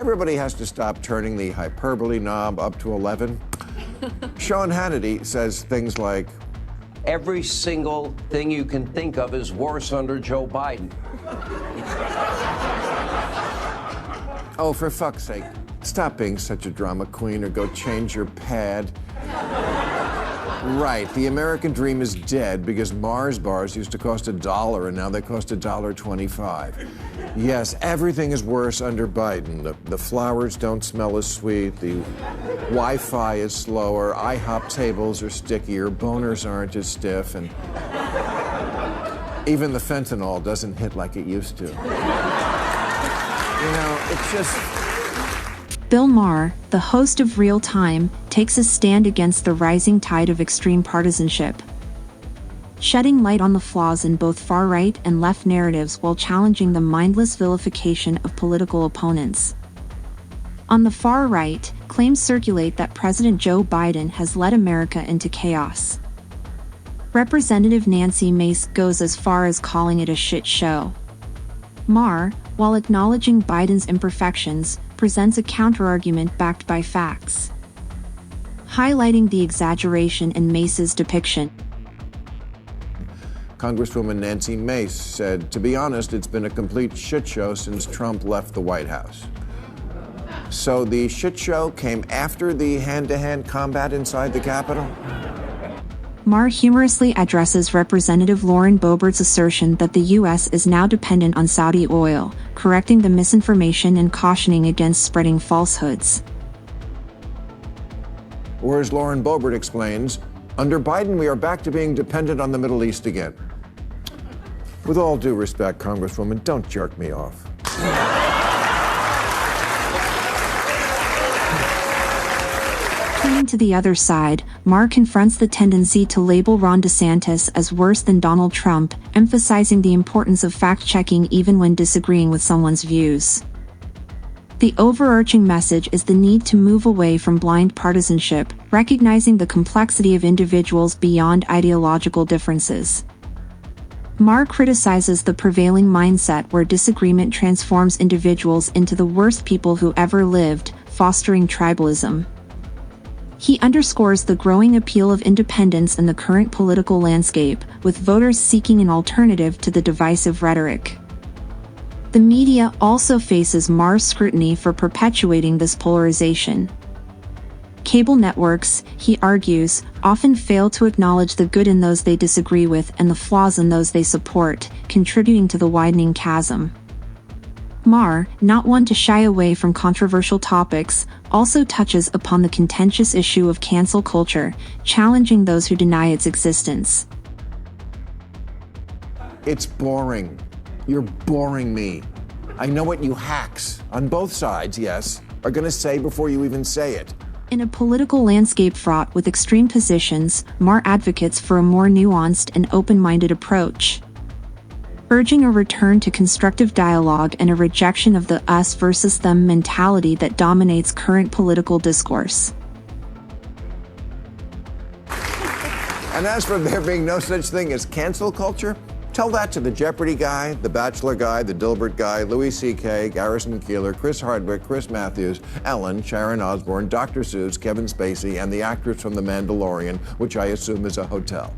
Everybody has to stop turning the hyperbole knob up to 11. Sean Hannity says things like, every single thing you can think of is worse under Joe Biden. oh, for fuck's sake, stop being such a drama queen or go change your pad. Right, the American dream is dead because Mars bars used to cost $1 and now they cost $1.25. Yes, everything is worse under Biden. The flowers don't smell as sweet, the Wi-Fi is slower, IHOP tables are stickier, boners aren't as stiff, and even the fentanyl doesn't hit like it used to. You know, it's just... Bill Maher, the host of Real Time, takes a stand against the rising tide of extreme partisanship, shedding light on the flaws in both far-right and left narratives while challenging the mindless vilification of political opponents. On the far right, claims circulate that President Joe Biden has led America into chaos. Representative Nancy Mace goes as far as calling it a shit show. Maher, while acknowledging Biden's imperfections, presents a counterargument backed by facts, highlighting the exaggeration in Mace's depiction. Congresswoman Nancy Mace said, to be honest, it's been a complete shit show since Trump left the White House. So the shit show came after the hand-to-hand combat inside the Capitol? Maher humorously addresses Representative Lauren Boebert's assertion that the U.S. is now dependent on Saudi oil, correcting the misinformation and cautioning against spreading falsehoods. Or as Lauren Boebert explains, under Biden we are back to being dependent on the Middle East again. With all due respect, Congresswoman, don't jerk me off. Turning to the other side, Maher confronts the tendency to label Ron DeSantis as worse than Donald Trump, emphasizing the importance of fact-checking even when disagreeing with someone's views. The overarching message is the need to move away from blind partisanship, recognizing the complexity of individuals beyond ideological differences. Maher criticizes the prevailing mindset where disagreement transforms individuals into the worst people who ever lived, fostering tribalism. He underscores the growing appeal of independence in the current political landscape, with voters seeking an alternative to the divisive rhetoric. The media also faces Maher's scrutiny for perpetuating this polarization. Cable networks, he argues, often fail to acknowledge the good in those they disagree with and the flaws in those they support, contributing to the widening chasm. Maher, not one to shy away from controversial topics, also touches upon the contentious issue of cancel culture, challenging those who deny its existence. It's boring. You're boring me. I know what you hacks, on both sides, yes, are going to say before you even say it. In a political landscape fraught with extreme positions, Maher advocates for a more nuanced and open-minded approach, urging a return to constructive dialogue and a rejection of the us versus them mentality that dominates current political discourse. And as for there being no such thing as cancel culture, tell that to the Jeopardy guy, the Bachelor guy, the Dilbert guy, Louis C.K., Garrison Keillor, Chris Hardwick, Chris Matthews, Ellen, Sharon Osbourne, Dr. Seuss, Kevin Spacey, and the actress from The Mandalorian, which I assume is a hotel.